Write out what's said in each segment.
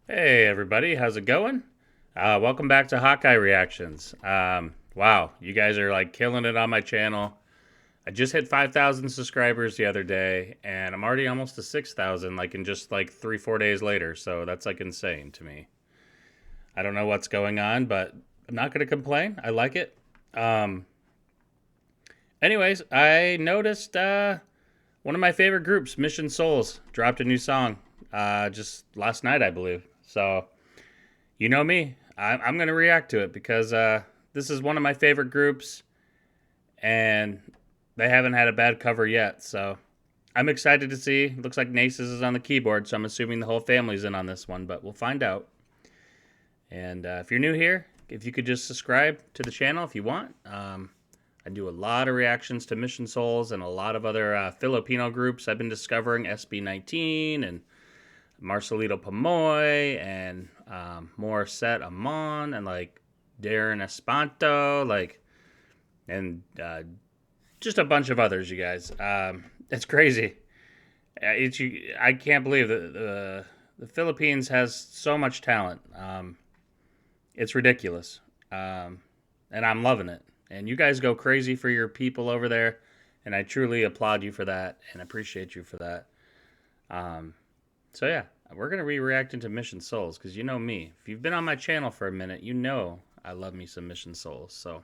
Hey everybody, how's it going? Welcome back to Hawkeye Reactions. Wow, you guys are like killing it on my channel. I just hit 5,000 subscribers the other day, and I'm already almost to 6,000, like in just like 3-4 days later. So that's like insane to me. I don't know what's going on, but I'm not gonna complain. I like it. Um, Anyways, I noticed one of my favorite groups, Mission Souls, dropped a new song just last night, I believe. So you know me. I'm going to react to it because this is one of my favorite groups, and they haven't had a bad cover yet. So I'm excited to see. Looks like Naces is on the keyboard, so I'm assuming the whole family's in on this one, but we'll find out. And if you're new here, if you could just subscribe to the channel if you want. I do a lot of reactions to Mission Souls and a lot of other Filipino groups I've been discovering, SB19 and Marcelito Pamoy and Morissette Amon and like Darren Espanto, like, and just a bunch of others, you guys. It's crazy. I can't believe that the Philippines has so much talent. It's ridiculous. And I'm loving it. And you guys go crazy for your people over there. And I truly applaud you for that and appreciate you for that. So yeah, we're going to be reacting to Mission Souls because you know me. If you've been on my channel for a minute, you know I love me some Mission Souls. So,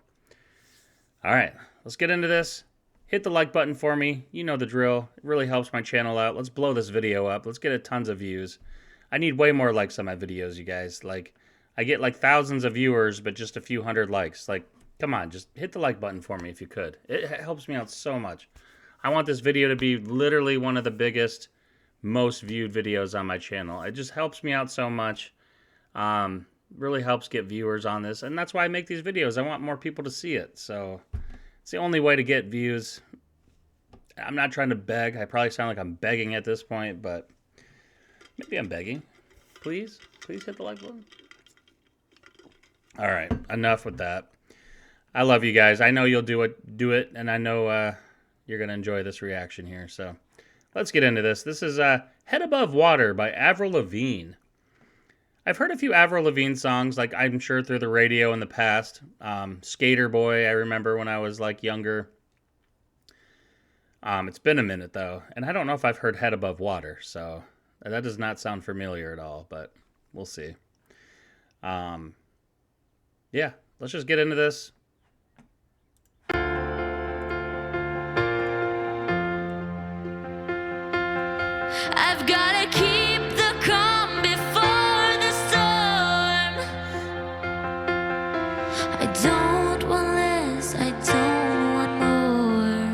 all right, let's get into this. Hit the like button for me. You know the drill. It really helps my channel out. Let's blow this video up. Let's get it tons of views. I need way more likes on my videos, you guys. Like, I get like thousands of viewers, but just a few hundred likes. Like, come on, just hit the like button for me if you could. It helps me out so much. I want this video to be literally one of the biggest, most viewed videos on my channel. It just helps me out so much. Really helps get viewers on this, and that's why I make these videos. I want more people to see it, so it's the only way to get views. I'm not trying to beg. I probably sound like I'm begging at this point, but maybe I'm begging. Please hit the like button. All right, enough with that. I love you guys. I know you'll do it, and I know you're gonna enjoy this reaction here. So let's get into this. This is Head Above Water by Avril Lavigne. I've heard a few Avril Lavigne songs, like I'm sure through the radio in the past. Skater Boy, I remember when I was like younger. It's been a minute though, and I don't know if I've heard Head Above Water, so that does not sound familiar at all, but we'll see. Yeah, let's just get into this. I've gotta keep the calm before the storm. I don't want less, I don't want more.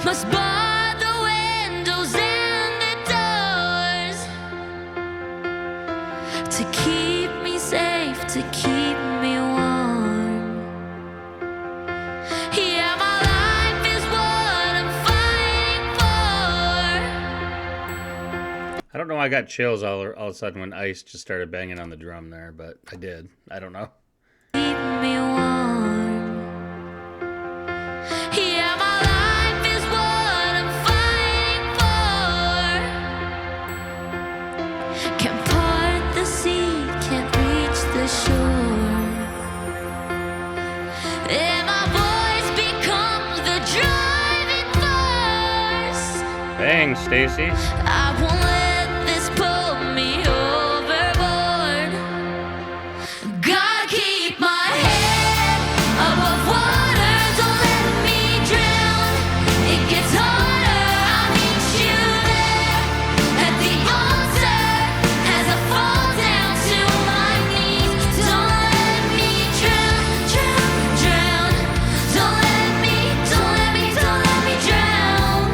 Must bar the windows and the doors to keep me safe, to keep me warm. Yeah, my life is what I'm fighting for. I don't know why I got chills all of a sudden when Ice just started banging on the drum there, but I did. I don't know. Keep me warm. Yeah, my life is what I'm fighting for. Can't part the sea, can't reach the shore. And my voice becomes the driving force. Bang, Stacy. I won't let this pull me overboard. Gotta keep my head above water, don't let me drown. It gets harder, I'll meet you there at the altar as I fall down to my knees. Don't let me drown, drown, drown. Don't let me drown.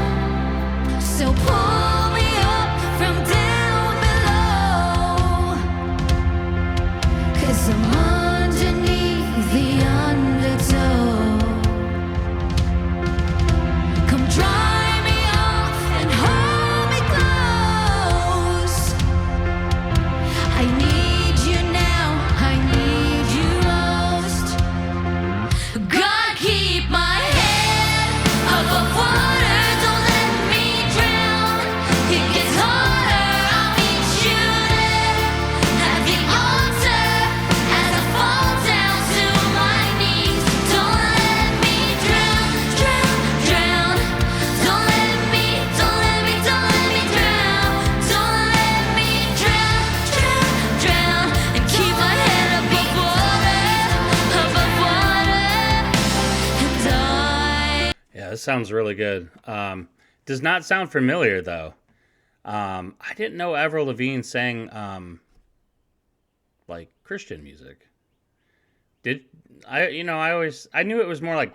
So pull me up sounds really good. Does not sound familiar though. I didn't know Avril Lavigne sang like Christian music. Did I? You know, I knew it was more like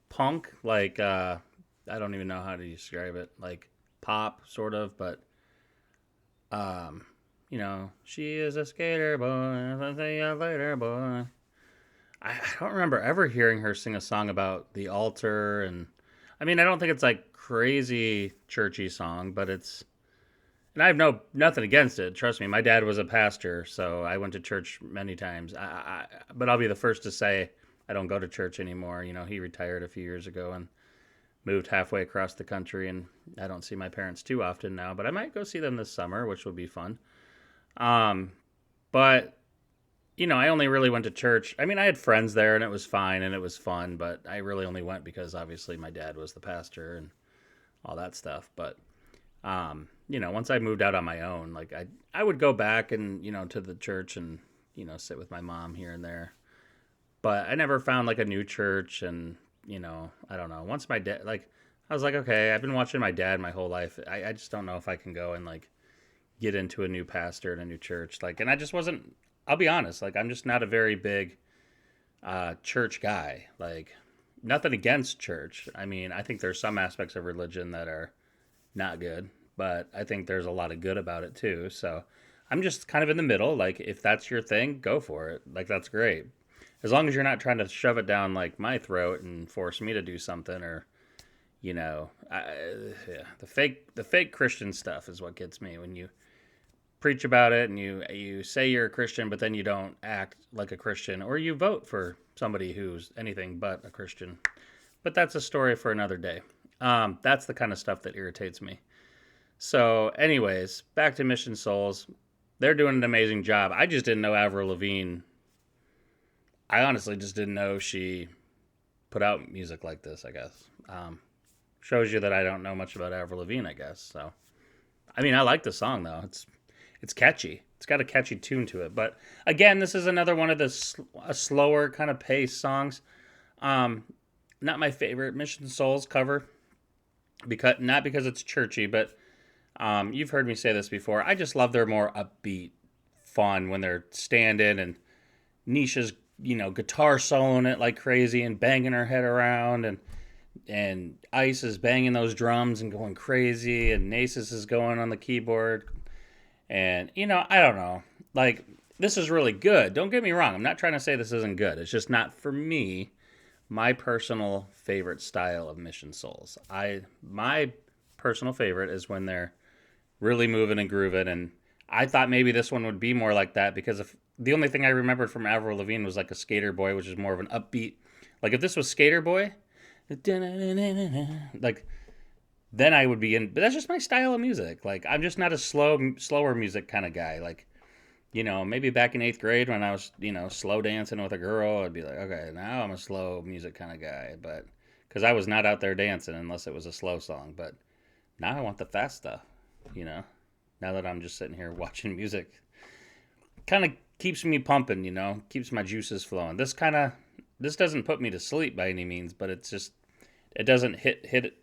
punk, like I don't even know how to describe it, like pop sort of, but you know, she is a skater boy, I'll see you later, boy. I don't remember ever hearing her sing a song about the altar, and I mean, I don't think it's like crazy churchy song, but it's, and I have nothing against it. Trust me, my dad was a pastor, so I went to church many times. But I'll be the first to say I don't go to church anymore. You know, he retired a few years ago and moved halfway across the country, and I don't see my parents too often now. But I might go see them this summer, which will be fun. But you know, I only really went to church. I mean, I had friends there, and it was fine, and it was fun. But I really only went because obviously my dad was the pastor and all that stuff. But you know, once I moved out on my own, like I would go back and, you know, to the church and, you know, sit with my mom here and there. But I never found like a new church, and, you know, I don't know. Once my dad, like, I was like, okay, I've been watching my dad my whole life. I just don't know if I can go and like get into a new pastor and a new church. Like, and I just wasn't, I'll be honest, like, I'm just not a very big church guy. Like, nothing against church. I mean, I think there's some aspects of religion that are not good, but I think there's a lot of good about it too. So I'm just kind of in the middle. Like, if that's your thing, go for it. Like, that's great. As long as you're not trying to shove it down like my throat and force me to do something, or, you know, yeah, the fake Christian stuff is what gets me. When you preach about it and you say you're a Christian, but then you don't act like a Christian, or you vote for somebody who's anything but a Christian. But that's a story for another day. That's the kind of stuff that irritates me. So anyways, back to Mission Souls. They're doing an amazing job. I just didn't know Avril Lavigne. I honestly just didn't know she put out music like this, I guess. Shows you that I don't know much about Avril Lavigne, I guess. So, I mean, I like the song, though. It's catchy. It's got a catchy tune to it. But, again, this is another one of the slower kind of pace songs. Not my favorite Mission Souls cover. Not because it's churchy, but you've heard me say this before. I just love their more upbeat fun when they're standing and Nisha's, you know, guitar soloing it like crazy and banging her head around, and Ice is banging those drums and going crazy, and Nasus is going on the keyboard. And, you know, I don't know. Like, this is really good. Don't get me wrong. I'm not trying to say this isn't good. It's just not, for me, my personal favorite style of Mission Souls. My personal favorite is when they're really moving and grooving, and I thought maybe this one would be more like that, because if the only thing I remembered from Avril Lavigne was like a Skater Boy, which is more of an upbeat. Like, if this was Skater Boy, like, then I would be in. But that's just my style of music. Like, I'm just not a slower music kind of guy. Like, you know, maybe back in 8th grade when I was, you know, slow dancing with a girl, I'd be like, okay, now I'm a slow music kind of guy. But because I was not out there dancing unless it was a slow song. But now I want the fast stuff, you know. Now that I'm just sitting here watching music, kind of keeps me pumping, you know, keeps my juices flowing. This doesn't put me to sleep by any means, but it's just, it doesn't hit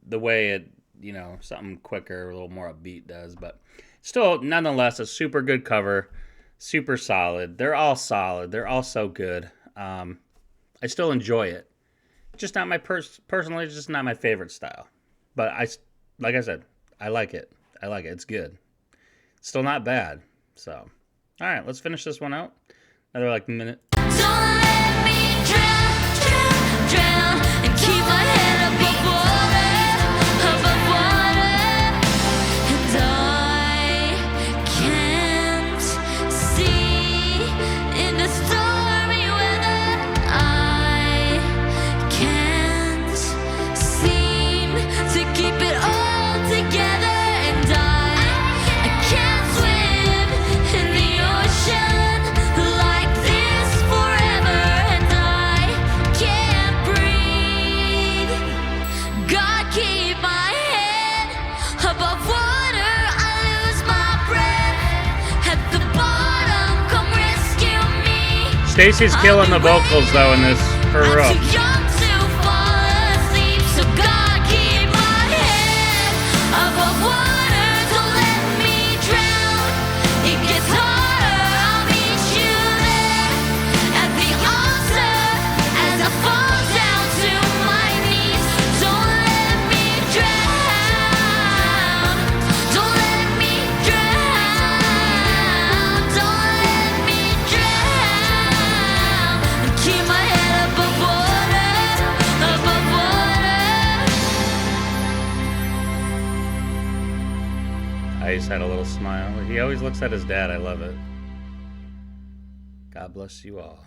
the way it, you know, something quicker, a little more upbeat does. But still, nonetheless, a super good cover, super solid. They're all solid. They're all so good. I still enjoy it. Just not my personally, just not my favorite style. But like I said, I like it. It's good. It's still not bad. So, all right, let's finish this one out. Another like minute. Don't let me drown, and keep my head above water, and I can't see in the stormy weather. I can't seem to keep it all together, and I can't swim in the ocean like this forever, and I can't breathe. God, keep my head above water. I lose my breath at the bottom. Come rescue me. Stacy's killing the vocals though in this, for I'm real. too young to fall asleep, so Ice had a little smile. He always looks at his dad. I love it. God bless you all.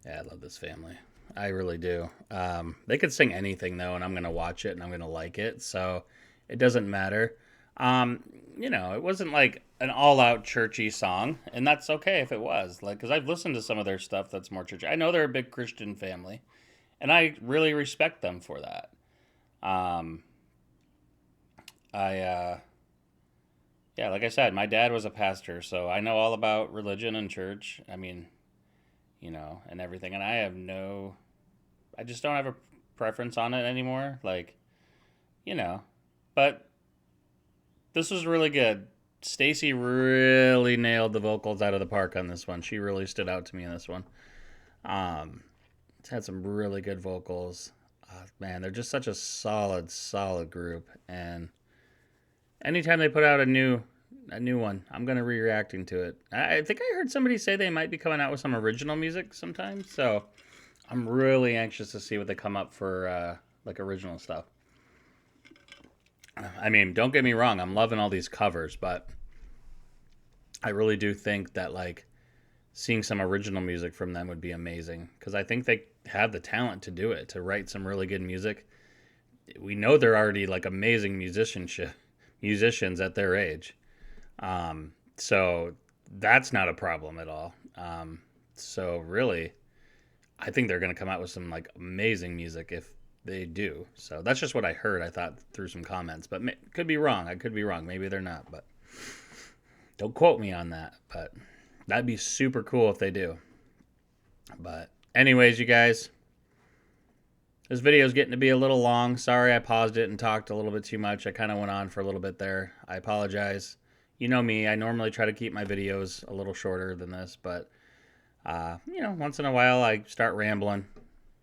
Yeah, I love this family. I really do. They could sing anything though, and I'm gonna watch it and I'm gonna like it. So it doesn't matter. It wasn't like an all-out churchy song, and that's okay if it was. Like, because I've listened to some of their stuff that's more churchy. I know they're a big Christian family, and I really respect them for that. Um, yeah, like I said, my dad was a pastor, so I know all about religion and church. I mean, and everything. And I just don't have a preference on it anymore. Like, but this was really good. Stacy really nailed the vocals out of the park on this one. She really stood out to me in this one. It's had some really good vocals. Man, they're just such a solid group. And anytime they put out a new one, I'm gonna be reacting to it. I think I heard somebody say they might be coming out with some original music sometime. So I'm really anxious to see what they come up for, like original stuff. I mean, don't get me wrong, I'm loving all these covers, but I really do think that like seeing some original music from them would be amazing because I think they have the talent to do it, to write some really good music. We know they're already like amazing musicians at their age. So that's not a problem at all. So really, I think they're going to come out with some like amazing music if they do. So that's just what I heard. I thought through some comments, but could be wrong. I could be wrong. Maybe they're not, but don't quote me on that. But that'd be super cool if they do. But anyways, you guys, this video is getting to be a little long. Sorry, I paused it and talked a little bit too much. I kind of went on for a little bit there. I apologize. You know me. I normally try to keep my videos a little shorter than this, but once in a while I start rambling.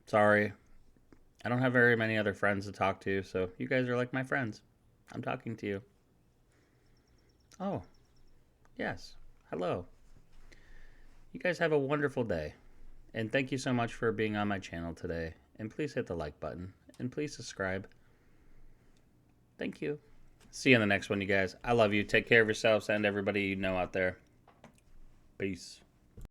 Sorry. I don't have very many other friends to talk to, so you guys are like my friends. I'm talking to you. Oh, yes. Hello. You guys have a wonderful day. And thank you so much for being on my channel today. And please hit the like button. And please subscribe. Thank you. See you in the next one, you guys. I love you. Take care of yourselves and everybody you know out there. Peace.